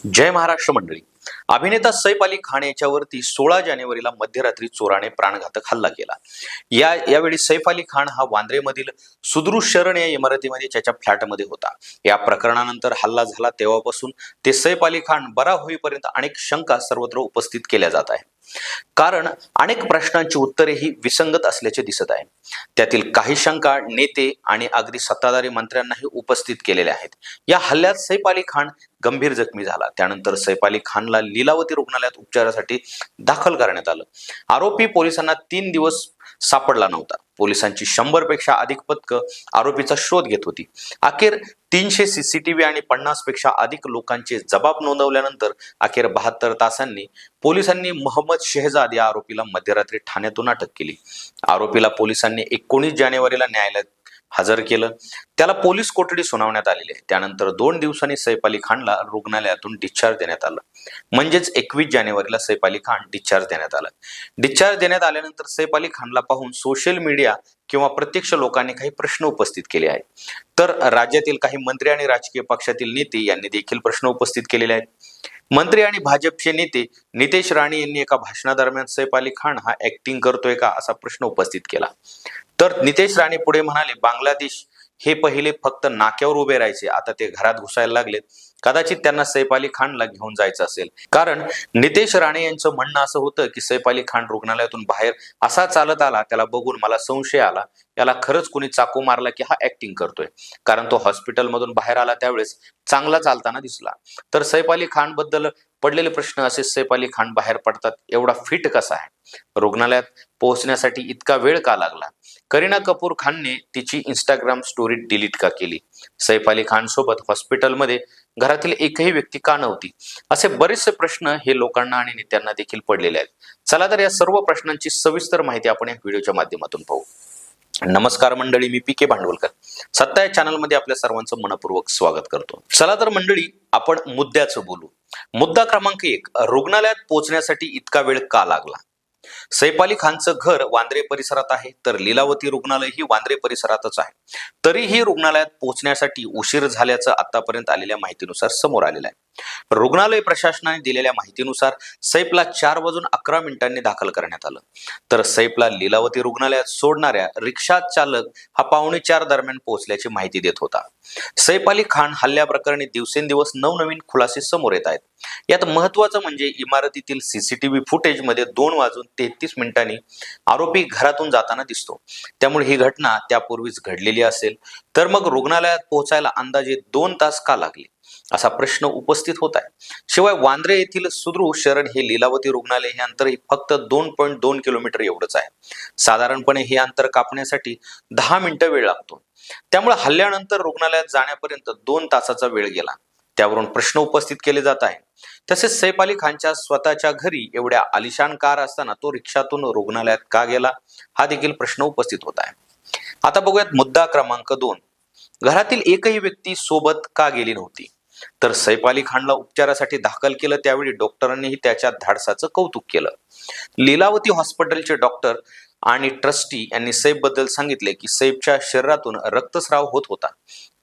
जय महाराष्ट्र मंडळी. अभिनेता सैफ अली खान याच्यावरती 16 जानेवारीला मध्यरात्री चोराने प्राणघातक हल्ला केला. यावेळी सैफ अली खान हा वांद्रेमधील सुदृश शरण या इमारतीमध्ये त्याच्या फ्लॅटमध्ये होता. या प्रकरणानंतर हल्ला झाला तेव्हापासून ते सैफ अली खान बरा होईपर्यंत अनेक शंका सर्वत्र उपस्थित केल्या जात आहे. कारण अनेक प्रश्नांची उत्तरे ही विसंगत असल्याचे दिसत आहे. त्यातील काही शंका नेते आणि अगदी सत्ताधारी मंत्र्यांनाही उपस्थित केलेल्या आहेत. या हल्ल्यात सैफ अली खान गंभीर जखमी झाला. त्यानंतर सैफ अली खानला लीलावती रुग्णालयात उपचारासाठी दाखल करण्यात आलं. आरोपी पोलिसांना 3 दिवस सापडला नव्हता. पोलिसांची 100 पेक्षा अधिक पथकं आरोपीचा शोध घेत होती. अखेर 300 सीसीटीव्ही आणि 50 पेक्षा अधिक लोकांचे जबाब नोंदवल्यानंतर अखेर 72 तासांनी पोलिसांनी मोहम्मद शेहजाद या आरोपीला मध्यरात्री ठाण्यातून अटक केली. आरोपीला पोलिसांनी 19 जानेवारीला न्यायालयात हजर केलं. त्याला पोलीस कोठडी सुनावण्यात आलेली आहे. त्यानंतर 2 दिवसांनी सैफ अली खानला रुग्णालयातून डिस्चार्ज देण्यात आलं. म्हणजेच 21 जानेवारीला सैफ अली खान डिस्चार्ज देण्यात आलं. डिस्चार्ज देण्यात आल्यानंतर सैफ अली खानला पाहून सोशल मीडिया किंवा प्रत्यक्ष लोकांनी काही प्रश्न उपस्थित केले आहेत. तर राज्यातील काही मंत्री आणि राजकीय पक्षातील नेते यांनी देखील प्रश्न उपस्थित केलेले आहेत. मंत्री आणि भाजपचे नेते नितेश राणे यांनी एका भाषणादरम्यान सैफ अली खान हा ऍक्टिंग करतोय का असा प्रश्न उपस्थित केला. तर नितेश राणे पुढे म्हणाले, बांगलादेश हे पहिले फक्त नाक्यावर उभे राहायचे, आता ते घरात घुसायला लागलेत. कदाचित त्यांना सैफ अली खानला घेऊन जायचं असेल. कारण नितेश राणे यांचं म्हणणं असं होतं की सैफ अली खान रुग्णालयातून बाहेर असा चालत आला, त्याला बघून मला संशय आला, याला खरंच कोणी चाकू मारला की हा ऍक्टिंग करतोय. कारण तो हॉस्पिटलमधून बाहेर आला त्यावेळेस चांगला चालताना दिसला. तर सैफ अली खान बद्दल पडलेले प्रश्न असे, सैफ अली खान बाहेर पडतात एवढा फिट कसा आहे? रुग्णालयात पोहोचण्यासाठी इतका वेळ का लागला? करीना कपूर खानने तिची इंस्टाग्राम स्टोरी डिलीट का केली? सैफ अली खान सोबत हॉस्पिटलमध्ये घरातील एकही व्यक्ती का नव्हती? असे बरेचसे प्रश्न हे लोकांना आणि नेत्यांना देखील पडलेले आहेत. चला तर या सर्व प्रश्नांची सविस्तर माहिती आपण या व्हिडिओच्या माध्यमातून पाहू. नमस्कार मंडळी, मी पी के भांडवलकर. सत्ता या चॅनलमध्ये आपल्या सर्वांचं मनपूर्वक स्वागत करतो. चला तर मंडळी, आपण मुद्द्याचं बोलू. मुद्दा क्रमांक 1, रुग्णालयात पोहोचण्यासाठी इतका वेळ का लागला? सैफ अली खानचं घर वांद्रे परिसरात आहे, तर लीलावती रुग्णालय ही वांद्रे परिसरातच आहे. तरीही रुग्णालयात पोहोचण्यासाठी उशीर झाल्याचं आतापर्यंत आलेल्या माहितीनुसार समोर आलेलं आहे. रुग्णालय प्रशासनाने दिलेल्या माहितीनुसार सैफला 4:11 दाखल करण्यात आलं. तर सैफला लीलावती रुग्णालयात सोडणाऱ्या रिक्षा चालक हा 4:45 दरम्यान पोहोचल्याची माहिती देत होता. सैफ अली खान हल्ल्याप्रकरणी दिवसेंदिवस नवनवीन खुलासे समोर येत आहेत. यात महत्वाचं म्हणजे इमारतीतील सीसीटीव्ही फुटेजमध्ये 2:33 आरोपी घरातून जाताना दिसतो. त्यामुळे ही घटना त्यापूर्वीच घडलेली असेल, तर मग रुग्णालयात पोहोचायला अंदाजे 2 तास का लागले असा प्रश्न उपस्थित होत आहे. शिवाय वांद्रे येथील सुदृश शरण हे लीलावती रुग्णालय हे अंतर फक्त 2.2 किलोमीटर एवढंच आहे. साधारणपणे हे अंतर कापण्यासाठी 10 मिनिटं वेळ लागतो. त्यामुळे हल्ल्यानंतर रुग्णालयात जाण्यापर्यंत 2 तासाचा वेळ गेला. त्यावरून प्रश्न उपस्थित केले जात आहे. तसेच सैफ अली खानच्या स्वतःच्या घरी एवढ्या आलिशान कार असताना तो रिक्षातून रुग्णालयात का गेला, हा देखील प्रश्न उपस्थित होत आहे. आता बघूयात मुद्दा क्रमांक 2, घरातील एकही व्यक्ती सोबत का गेली नव्हती? तर सैफ अली खानला उपचारासाठी दाखल केलं त्यावेळी डॉक्टरांनीही त्याच्या धाडसाचं कौतुक केलं. लीलावती हॉस्पिटलचे डॉक्टर आणि ट्रस्टी यांनी सैफ बद्दल सांगितले की सैफच्या शरीरातून रक्तस्राव होत होता,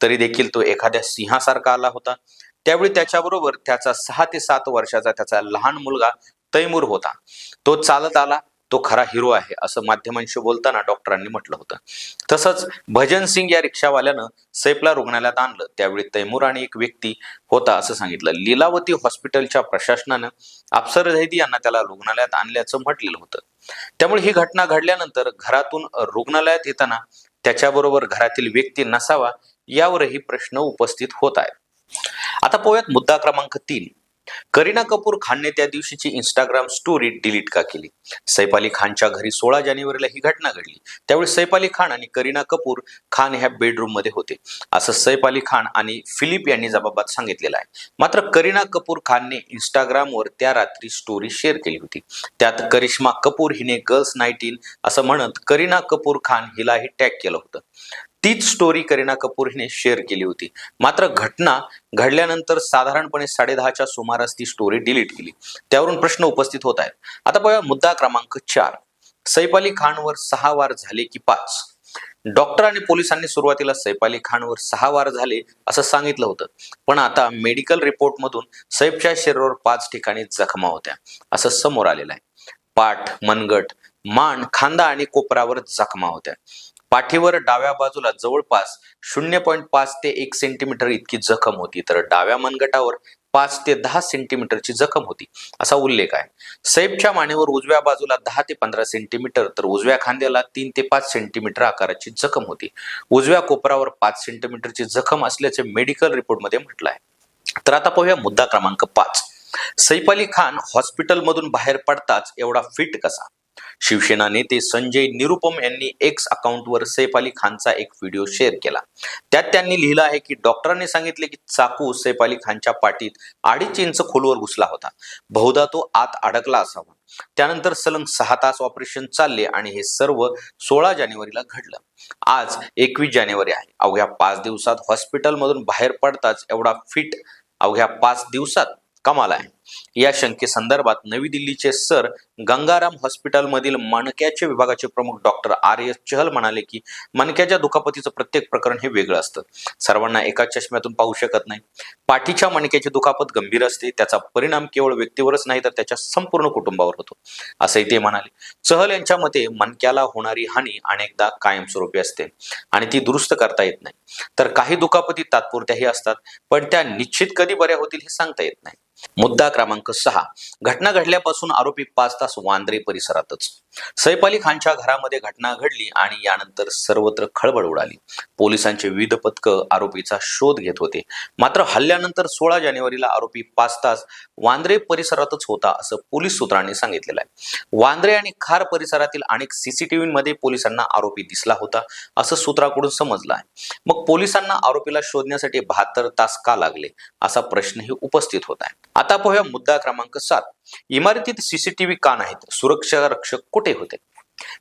तरी देखील तो एखाद्या सिंहासारखा आला होता. त्यावेळी त्याच्याबरोबर त्याचा 6 ते 7 वर्षाचा त्याचा लहान मुलगा तैमूर होता. तो चालत आला, तो खरा हिरो आहे असं माध्यमांशी बोलताना डॉक्टरांनी म्हटलं होतं. तसंच भजन सिंग या रिक्षावाल्यानं सैफला रुग्णालयात आणलं, त्यावेळी तैमूर आणि एक व्यक्ती होता असं सांगितलं. लीलावती हॉस्पिटलच्या प्रशासनानं अफसर झैदी यांना त्याला रुग्णालयात आणल्याचं म्हटलेलं होतं. त्यामुळे ही घटना घडल्यानंतर घरातून रुग्णालयात येताना त्याच्याबरोबर घरातील व्यक्ती नसावा, यावरही प्रश्न उपस्थित होत आहेत. आता पाहूयात मुद्दा क्रमांक 3, करीना कपूर खानने त्या दिवशीची इंस्टाग्राम स्टोरी डिलीट का केली? सैफ अली खानच्या घरी 16 जानेवारीला ही घटना घडली. त्यावेळी सैफ अली खान आणि करीना कपूर खान ह्या बेडरूम मध्ये होते असं सैफ अली खान आणि फिलिप यांनी जबाबात सांगितलेलं आहे. मात्र करीना कपूर खानने इंस्टाग्रामवर त्या रात्री स्टोरी शेअर केली होती. त्यात करिश्मा कपूर हिने गर्ल्स नाईट इन असं म्हणत करीना कपूर खान हिलाही टॅग केलं होतं. तीच स्टोरी करीना कपूर हिने शेअर केली होती. मात्र घटना घडल्यानंतर साधारणपणे 10:30च्या सुमारास ती स्टोरी डिलीट केली. त्यावरून प्रश्न उपस्थित होत आहेत. आता बघा मुद्दा क्रमांक 4, सैफ अली खानवर 6 वार झाले की 5? डॉक्टर आणि पोलिसांनी सुरुवातीला सैफ अली खानवर 6 वार झाले असं सांगितलं होतं, पण आता मेडिकल रिपोर्टमधून सैफच्या शरीरावर 5 ठिकाणी जखमा होत्या असं समोर आलेलं आहे. पाठ, मनगट, मान, खांदा आणि कोपरावर जखमा होत्या. पाठीवर डाव्या बाजूला जवळपास 0.5 ते 1 सेंटीमीटर इतकी जखम होती, तर डाव्या मनगटावर 5 ते 10 सेंटीमीटरची जखम होती असा उल्लेख आहे. सैफच्या मानेवर उजव्या बाजूला 10 ते 15 सेंटीमीटर तर उजव्या खांद्याला 3 ते 5 सेंटीमीटर आकाराची जखम होती. उजव्या कोपरावर 5 सेंटीमीटरची जखम असल्याचे मेडिकल रिपोर्टमध्ये म्हटलं आहे. तर आता पाहूया मुद्दा क्रमांक 5. सैफ अली खान हॉस्पिटलमधून बाहेर पडताच एवढा फिट कसा? शिवसेना नेते संजय निरुपम यांनी एक्स अकाउंटवर सैफ अली खानचा एक व्हिडिओ शेअर केला. त्यात त्यांनी लिहिलं आहे की डॉक्टरांनी सांगितले की चाकू सैफ अली खानच्या पाठीत 2.5 इंच खोलवर घुसला होता. बहुधा तो आत अडकला असावा. त्यानंतर सलग 6 तास ऑपरेशन चालले आणि हे सर्व 16 जानेवारीला घडलं. आज 21 जानेवारी आहे. अवघ्या 5 दिवसात हॉस्पिटलमधून बाहेर पडताच एवढा फिट, अवघ्या 5 दिवसात कमाल आहे. या शंकेसंदर्भात नवी दिल्लीचे सर गंगाराम हॉस्पिटलमधील मणक्याचे विभागाचे प्रमुख डॉक्टर R.S. चहल म्हणाले की मणक्याच्या दुखापतीचं प्रत्येक प्रकरण हे वेगळं असतं. सर्वांना एकाच चष्म्यातून पाहू शकत नाही. पाठीच्या मणक्याची दुखापत गंभीर असते. त्याचा परिणाम केवळ व्यक्तीवरच नाही तर त्याच्या संपूर्ण कुटुंबावर होतो असंही ते म्हणाले. चहल यांच्या मते मणक्याला होणारी हानी अनेकदा कायमस्वरूपी असते आणि ती दुरुस्त करता येत नाही, तर काही दुखापती तात्पुरत्याही असतात, पण त्या निश्चित कधी बऱ्या होतील हे सांगता येत नाही. मुद्दा क्रमांक 6. घटना घडल्यापासून आरोपी 5 तास वांद्रे परिसरातच. सैफ अली खानच्या घरामध्ये घटना घडली आणि यानंतर सर्वत्र खळबळ उडाली. पोलिसांचे विविध पथकं आरोपीचा शोध घेत होते. मात्र हल्ल्यानंतर 16 जानेवारीला आरोपी 5 तास वांद्रे परिसरातच होता असं पोलीस सूत्रांनी सांगितलेलं आहे. वांद्रे आणि खार परिसरातील अनेक CCTVमध्ये पोलिसांना आरोपी दिसला होता असं सूत्राकडून समजलं आहे. मग पोलिसांना आरोपीला शोधण्यासाठी 72 तास का लागले असा प्रश्नही उपस्थित होत आहे. आता पाहूया मुद्दा क्रमांक 7. इमारतीत CCTV का नाहीत? सुरक्षा रक्षक कुठे होते?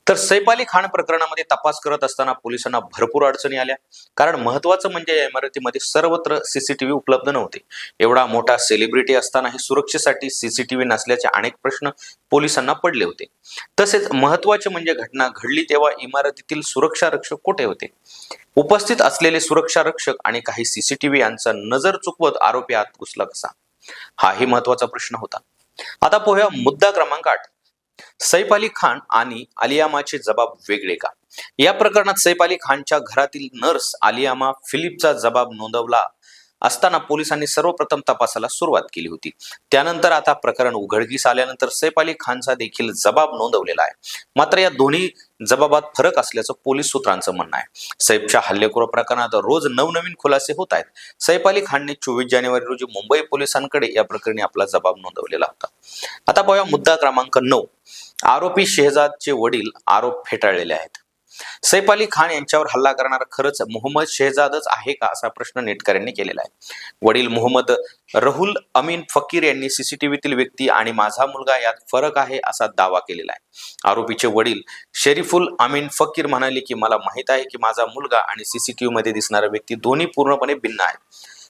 तर सैफ अली खान प्रकरणामध्ये तपास करत असताना पोलिसांना भरपूर अडचणी आल्या. कारण महत्वाचं म्हणजे या इमारतीमध्ये सर्वत्र CCTV उपलब्ध नव्हते. एवढा मोठा सेलिब्रिटी असतानाही सुरक्षेसाठी CCTV नसल्याचे अनेक प्रश्न पोलिसांना पडले होते. तसेच महत्वाचे म्हणजे घटना घडली तेव्हा इमारतीतील सुरक्षा रक्षक कुठे होते? उपस्थित असलेले सुरक्षा रक्षक आणि काही CCTV यांचा नजर चुकवत आरोपी आत घुसला कसा? हाही महत्वाचा प्रश्न होता. आता पाहूया मुद्दा क्रमांक 8. सैफ अली खान आणि आलियामाचे जबाब वेगळे का? या प्रकरणात सैफ अली खानच्या घरातील नर्स आलियामा फिलिपचा जबाब नोंदवला असताना पोलिसांनी सर्वप्रथम तपासाला सुरुवात केली होती. त्यानंतर आता प्रकरण उघडकीस आल्यानंतर सैफ अली खानचा देखील जबाब नोंदवलेला आहे. मात्र या दोन्ही जबाबात फरक असल्याचं पोलीस सूत्रांचं म्हणणं आहे. सैफच्या हल्लेखोर प्रकरणात रोज नवनवीन खुलासे होत आहेत. सैफ अली खानने 24 जानेवारी रोजी मुंबई पोलिसांकडे या प्रकरणी आपला जबाब नोंदवलेला होता. आता पाहूया मुद्दा क्रमांक 9. आरोपी शेहजादचे वडील आरोप फेटाळलेले आहेत. सैफ अली खान यांच्यावर हल्ला करणारा खरंच मोहम्मद शेहजादच आहे का असा प्रश्न नेटकऱ्यांनी केलेला आहे. वडील मोहम्मद रहुल अमीन फकीर यांनी CCTVतील व्यक्ती आणि माझा मुलगा यात फरक आहे असा दावा केलेला आहे. आरोपीचे वडील शरीफुल अमीन फकीर म्हणाले की मला माहित आहे की माझा मुलगा आणि CCTVमध्ये दिसणारा व्यक्ती दोन्ही पूर्णपणे भिन्न आहेत.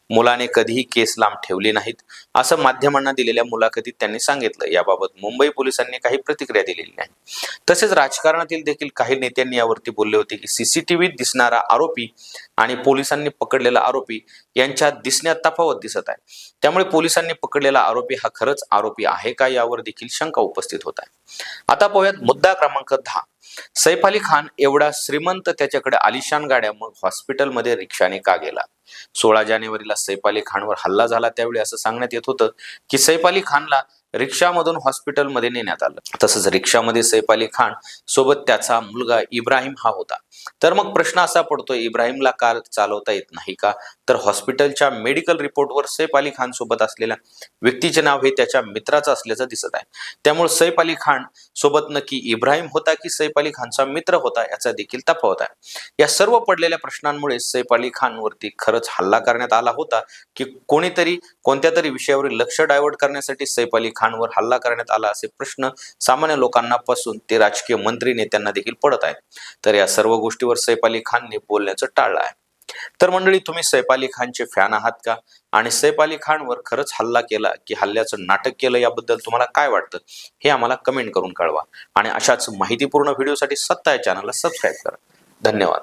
मुलाने कधीही केस लांब ठेवले नाहीत असं माध्यमांना दिलेल्या मुलाखतीत त्यांनी सांगितलं. याबाबत मुंबई पोलिसांनी काही प्रतिक्रिया दिलेली नाही. तसेच राजकारणातील देखील काही नेत्यांनी यावरती बोलले होते की CCTVत दिसणारा आरोपी आणि पोलिसांनी पकडलेला आरोपी यांच्यात दिसण्यात तफावत दिसत आहे. त्यामुळे पोलिसांनी पकडलेला आरोपी हा खरंच आरोपी आहे का यावर देखील शंका उपस्थित होत आहे. आता पाहूयात मुद्दा क्रमांक 10. सैफ अली खान एवढा श्रीमंत, त्याच्याकडे आलिशान गाड्या, मग हॉस्पिटलमध्ये रिक्षाने का गेला? 16 जानेवारीला सैफ अली खानवर हल्ला झाला त्यावेळी असं सांगण्यात येत होतं की सैफ अली खानला रिक्षामधून हॉस्पिटलमध्ये नेण्यात आलं. तसंच रिक्षामध्ये सैफ अली खान सोबत त्याचा मुलगा इब्राहिम हा होता. तर मग प्रश्न असा पडतो, इब्राहिमला कार चालवता येत नाही का? तर हॉस्पिटलच्या मेडिकल रिपोर्टवर सैफ अली खान सोबत असलेल्या व्यक्तीचे नाव हे त्याच्या मित्राचं असल्याचं दिसत आहे. त्यामुळे सैफ अली खान सोबत नक्की इब्राहिम होता की सैफ अली खानचा मित्र होता याचा देखील तफावत आहे. या सर्व पडलेल्या प्रश्नांमुळे सैफ अली खान वरती खरंच हल्ला करण्यात आला होता की कोणीतरी कोणत्या तरी विषयावरील लक्ष डायव्हर्ट करण्यासाठी सैफ अली खानवर हल्ला करण्यात आला असे प्रश्न सामान्य लोकांना पासून ते राजकीय मंत्री नेत्यांना देखील पडत आहेत. तर या सर्व गोष्टीवर सैफ अली खानने बोलण्याचं टाळलं आहे. तर मंडळी, तुम्ही सैफ अली खानचे फॅन आहात का? आणि सैफ अली खानवर खरंच हल्ला केला की हल्ल्याचं नाटक केलं याबद्दल तुम्हाला काय वाटतं हे आम्हाला कमेंट करून कळवा. आणि अशाच माहितीपूर्ण व्हिडिओसाठी सत्ता या चॅनलला सबस्क्राईब करा. धन्यवाद.